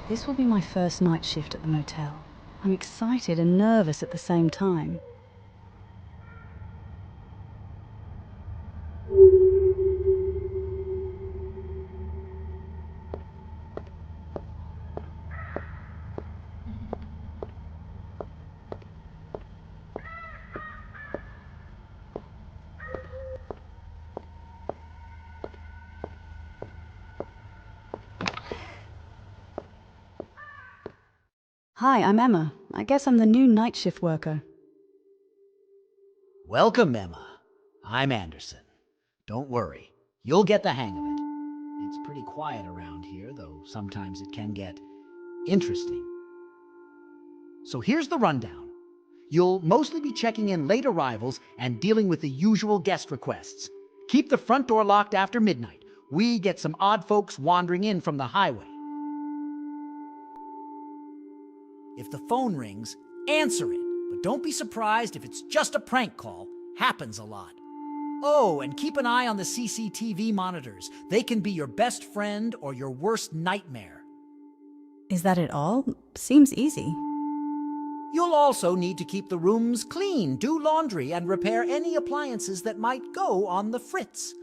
This will be my first night shift at the motel. I'm excited and nervous at the same time. Hi, I'm Emma. I guess I'm the new night shift worker. Welcome, Emma. I'm Anderson. Don't worry, you'll get the hang of it. It's pretty quiet around here, though sometimes it can get interesting. So here's the rundown. You'll mostly be checking in late arrivals and dealing with the usual guest requests. Keep the front door locked after midnight. We get some odd folks wandering in from the highway. If the phone rings, answer it, but don't be surprised if it's just a prank call. Happens a lot. Oh, and keep an eye on the CCTV monitors. They can be your best friend or your worst nightmare. Is that it all? Seems easy. You'll also need to keep the rooms clean, do laundry, and repair any appliances that might go on the fritz.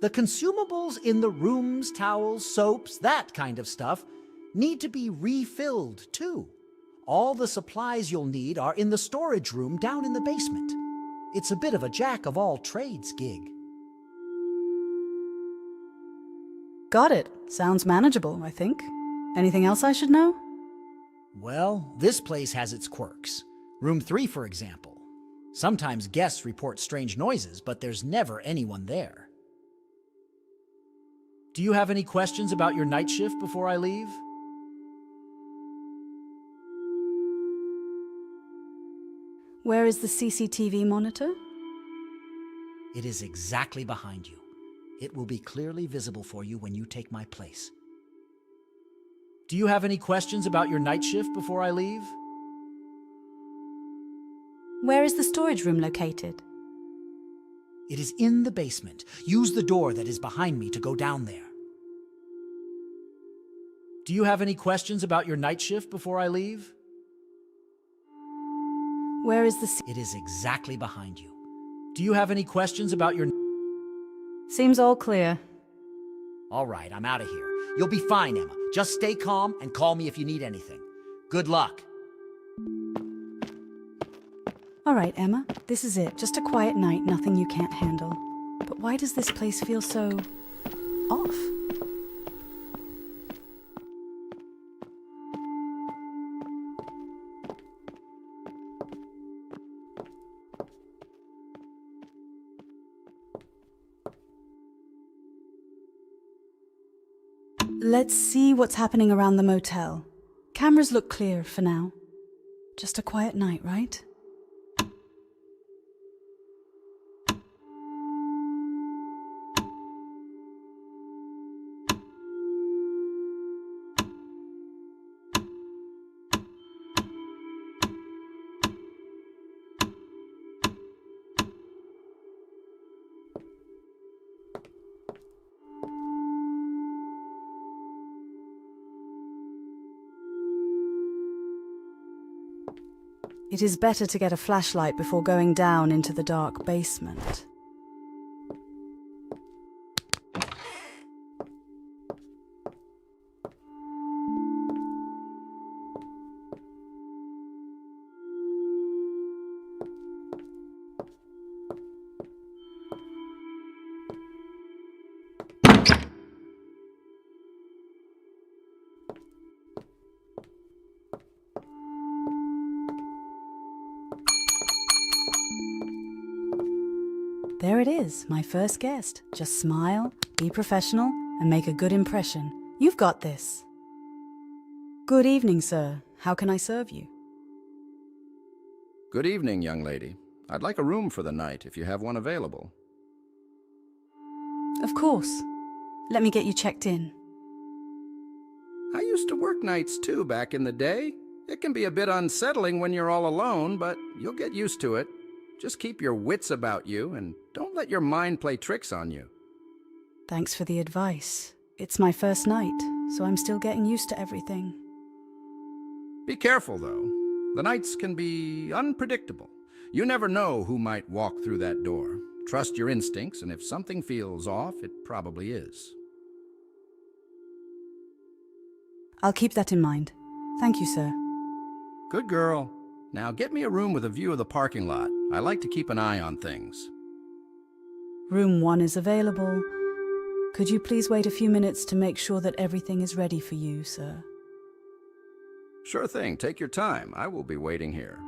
The consumables in the rooms, towels, soaps, that kind of stuff, need to be refilled too. All the supplies you'll need are in the storage room down in the basement. It's a bit of a jack-of-all-trades gig. Got it. Sounds manageable, I think. Anything else I should know? Well, this place has its quirks. Room 3, for example. Sometimes guests report strange noises, but there's never anyone there. Do you have any questions about your night shift before I leave? Where is the CCTV monitor? It is exactly behind you. It will be clearly visible for you when you take my place. Do you have any questions about your night shift before I leave? Where is the storage room located? It is in the basement. Use the door that is behind me to go down there. Do you have any questions about your night shift before I leave? Where is the It is exactly behind you. Do you have any questions about your... Seems all clear. All right, I'm out of here. You'll be fine, Emma. Just stay calm and call me if you need anything. Good luck. All right, Emma. This is it. Just a quiet night, nothing you can't handle. But why does this place feel so... off? Let's see what's happening around the motel. Cameras look clear for now. Just a quiet night, right? It is better to get a flashlight before going down into the dark basement. There it is, my first guest. Just smile, be professional, and make a good impression. You've got this. Good evening, sir. How can I serve you? Good evening, young lady. I'd like a room for the night if you have one available. Of course. Let me get you checked in. I used to work nights too back in the day. It can be a bit unsettling when you're all alone, but you'll get used to it. Just keep your wits about you and don't let your mind play tricks on you. Thanks for the advice. It's my first night, so I'm still getting used to everything. Be careful, though. The nights can be unpredictable. You never know who might walk through that door. Trust your instincts, and if something feels off, it probably is. I'll keep that in mind. Thank you, sir. Good girl. Now get me a room with a view of the parking lot. I like to keep an eye on things. Room 1 is available. Could you please wait a few minutes to make sure that everything is ready for you, sir? Sure thing. Take your time. I will be waiting here.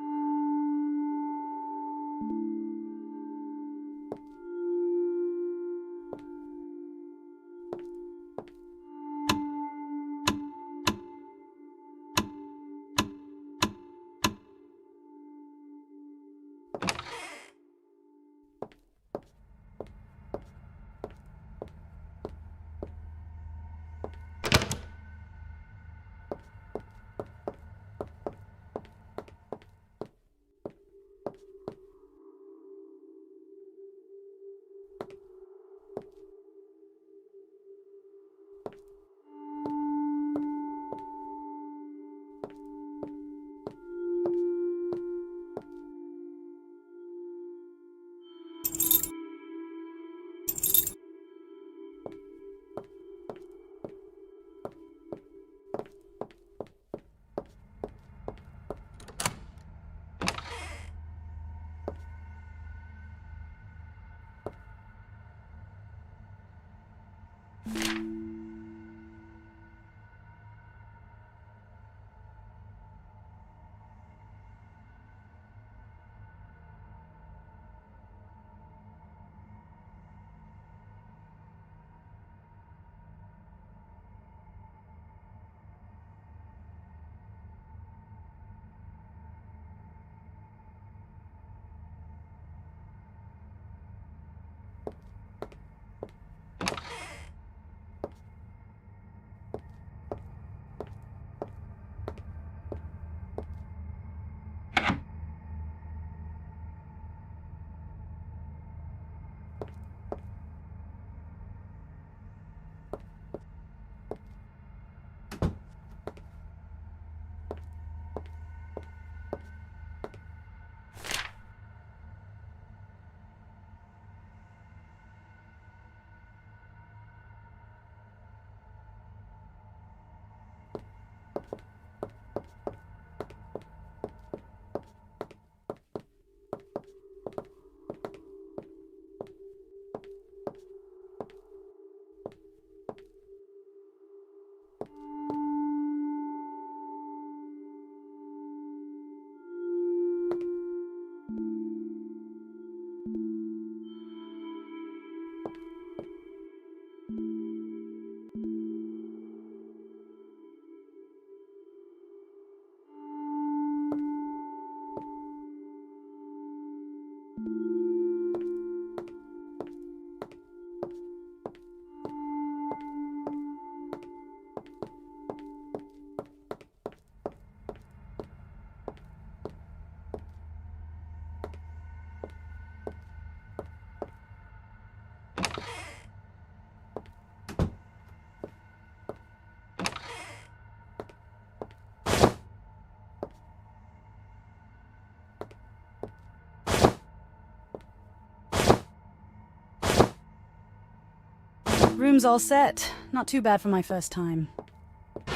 Room's all set. Not too bad for my first time.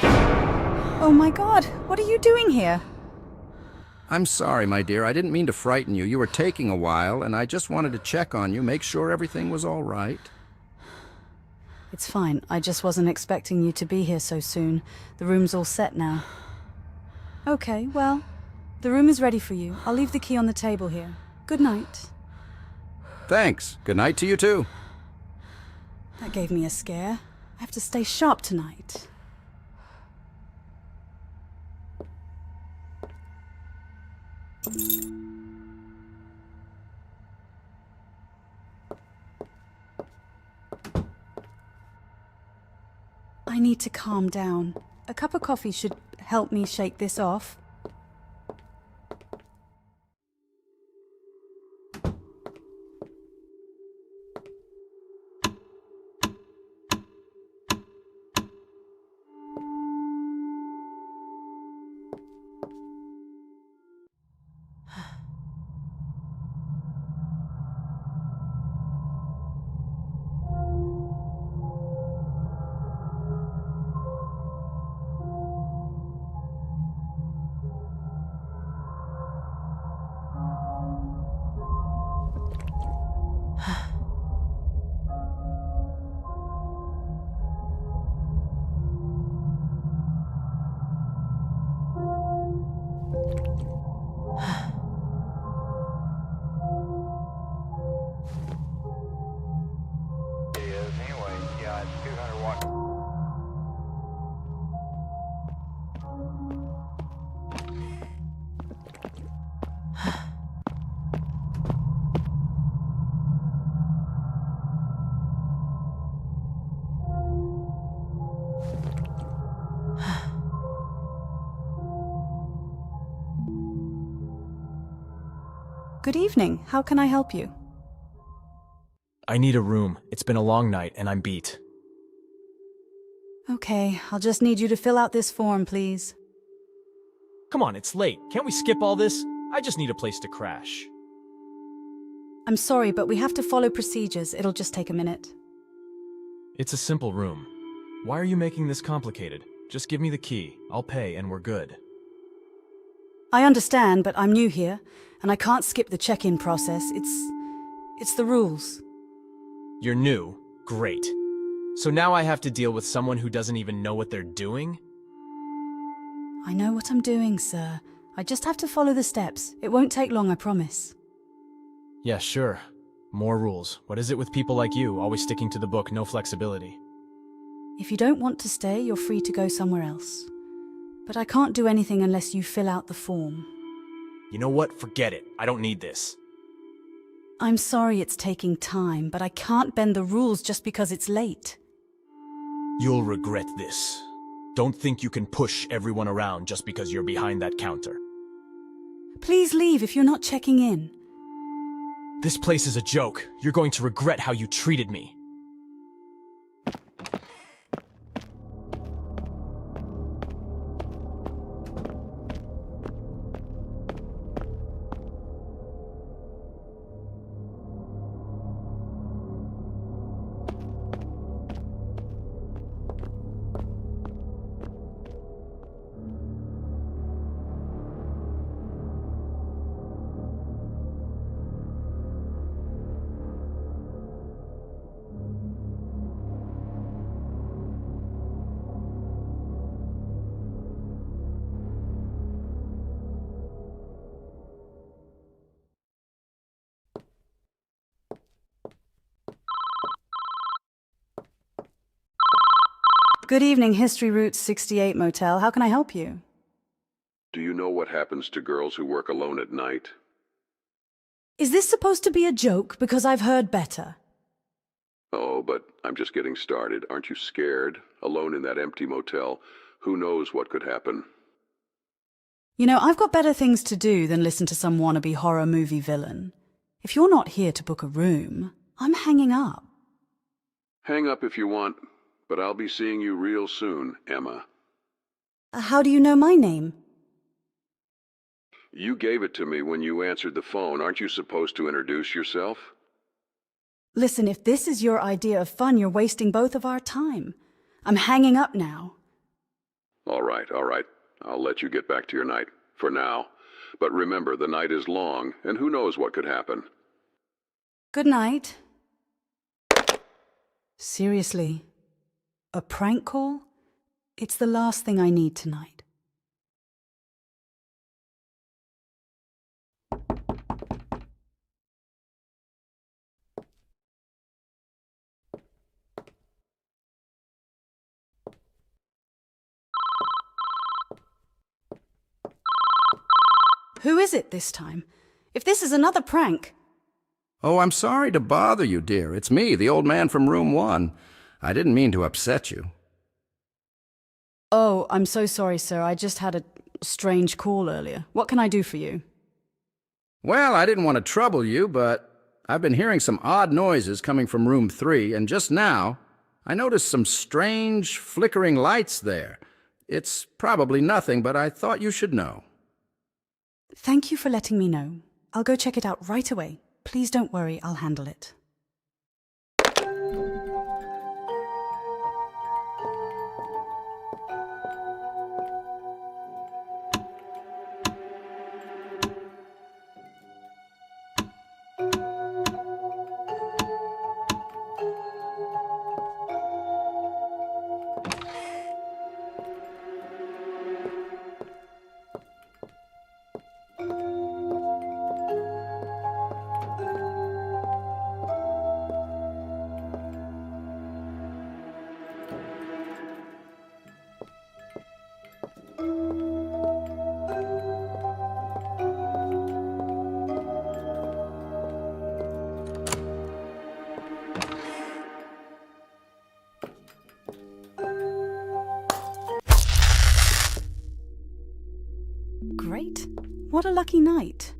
Oh my god, what are you doing here? I'm sorry, my dear. I didn't mean to frighten you. You were taking a while, and I just wanted to check on you, make sure everything was all right. It's fine. I just wasn't expecting you to be here so soon. The room's all set now. Okay, well, the room is ready for you. I'll leave the key on the table here. Good night. Thanks. Good night to you, too. That gave me a scare. I have to stay sharp tonight. I need to calm down. A cup of coffee should help me shake this off. Good evening. How can I help you? I need a room. It's been a long night and I'm beat. Okay, I'll just need you to fill out this form, please. Come on, it's late. Can't we skip all this? I just need a place to crash. I'm sorry, but we have to follow procedures. It'll just take a minute. It's a simple room. Why are you making this complicated? Just give me the key. I'll pay and we're good. I understand, but I'm new here, and I can't skip the check-in process. It's the rules. You're new? Great. So now I have to deal with someone who doesn't even know what they're doing? I know what I'm doing, sir. I just have to follow the steps. It won't take long, I promise. Yeah, sure. More rules. What is it with people like you, always sticking to the book, no flexibility? If you don't want to stay, you're free to go somewhere else. But I can't do anything unless you fill out the form. You know what? Forget it. I don't need this. I'm sorry it's taking time, but I can't bend the rules just because it's late. You'll regret this. Don't think you can push everyone around just because you're behind that counter. Please leave if you're not checking in. This place is a joke. You're going to regret how you treated me. Good evening, History Route 68 Motel. How can I help you? Do you know what happens to girls who work alone at night? Is this supposed to be a joke? Because I've heard better. Oh, but I'm just getting started. Aren't you scared? Alone in that empty motel? Who knows what could happen? You know, I've got better things to do than listen to some wannabe horror movie villain. If you're not here to book a room, I'm hanging up. Hang up if you want, but I'll be seeing you real soon, Emma. How do you know my name? You gave it to me when you answered the phone. Aren't you supposed to introduce yourself? Listen, if this is your idea of fun, you're wasting both of our time. I'm hanging up now. All right. I'll let you get back to your night, for now. But remember, the night is long, and who knows what could happen. Good night. Seriously, a prank call? It's the last thing I need tonight. Who is it this time? If this is another prank... Oh, I'm sorry to bother you, dear. It's me, the old man from room 1. I didn't mean to upset you. Oh, I'm so sorry, sir. I just had a strange call earlier. What can I do for you? Well, I didn't want to trouble you, but I've been hearing some odd noises coming from room 3, and just now, I noticed some strange, flickering lights there. It's probably nothing, but I thought you should know. Thank you for letting me know. I'll go check it out right away. Please don't worry, I'll handle it. great. What a lucky night.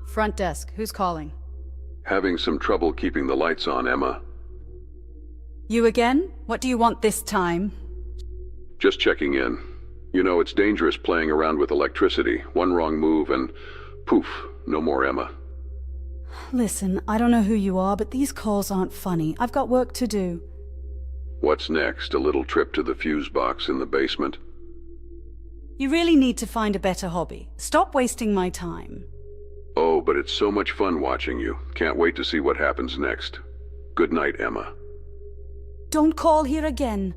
Front desk, who's calling? Having some trouble keeping the lights on, Emma. You again? What do you want this time? Just checking in. You know, it's dangerous playing around with electricity. One wrong move and poof, no more Emma. Listen, I don't know who you are, but these calls aren't funny. I've got work to do. What's next? A little trip to the fuse box in the basement? You really need to find a better hobby. Stop wasting my time. Oh, but it's so much fun watching you. Can't wait to see what happens next. Good night, Emma. Don't call here again.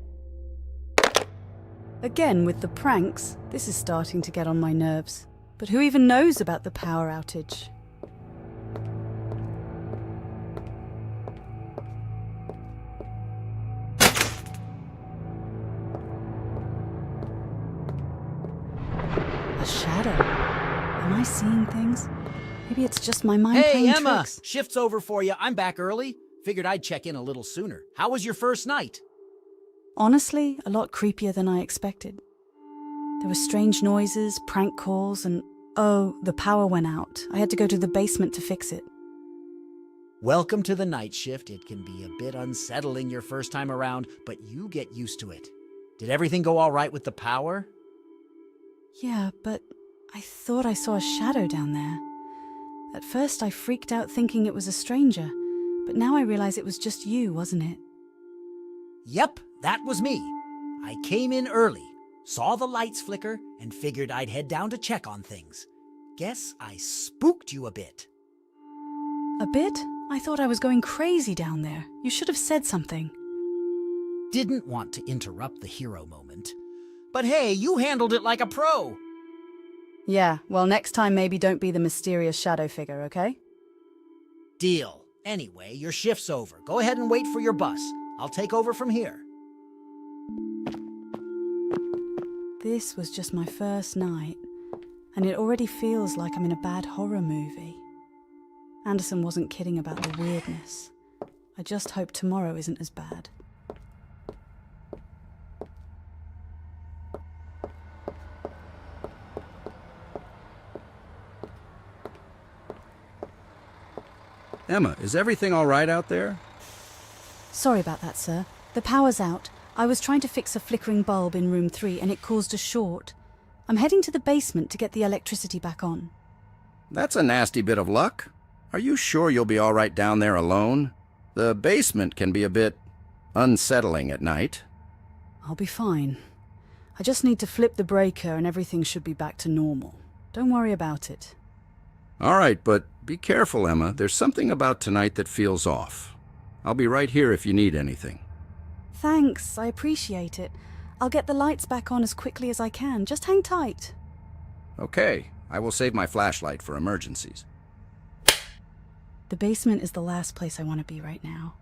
Again with the pranks. This is starting to get on my nerves. But who even knows about the power outage? A shadow. Am I seeing things? Maybe it's just my mind playing Hey, Emma! tricks. Shift's over for you. I'm back early. Figured I'd check in a little sooner. How was your first night? Honestly, a lot creepier than I expected. There were strange noises, prank calls, and oh, the power went out. I had to go to the basement to fix it. Welcome to the night shift. It can be a bit unsettling your first time around, but you get used to it. Did everything go all right with the power? Yeah, but I thought I saw a shadow down there. At first I freaked out thinking it was a stranger, but now I realize it was just you, wasn't it? Yep, that was me. I came in early, saw the lights flicker, and figured I'd head down to check on things. Guess I spooked you a bit. A bit? I thought I was going crazy down there. You should have said something. Didn't want to interrupt the hero moment. But hey, you handled it like a pro. Yeah, well, next time maybe don't be the mysterious shadow figure, okay? Deal. Anyway, your shift's over. Go ahead and wait for your bus. I'll take over from here. This was just my first night, and it already feels like I'm in a bad horror movie. Anderson wasn't kidding about the weirdness. I just hope tomorrow isn't as bad. Emma, is everything all right out there? Sorry about that, sir. The power's out. I was trying to fix a flickering bulb in room 3 and it caused a short. I'm heading to the basement to get the electricity back on. That's a nasty bit of luck. Are you sure you'll be all right down there alone? The basement can be a bit unsettling at night. I'll be fine. I just need to flip the breaker and everything should be back to normal. Don't worry about it. All right, but be careful, Emma. There's something about tonight that feels off. I'll be right here if you need anything. Thanks, I appreciate it. I'll get the lights back on as quickly as I can. Just hang tight. Okay, I will save my flashlight for emergencies. The basement is the last place I want to be right now.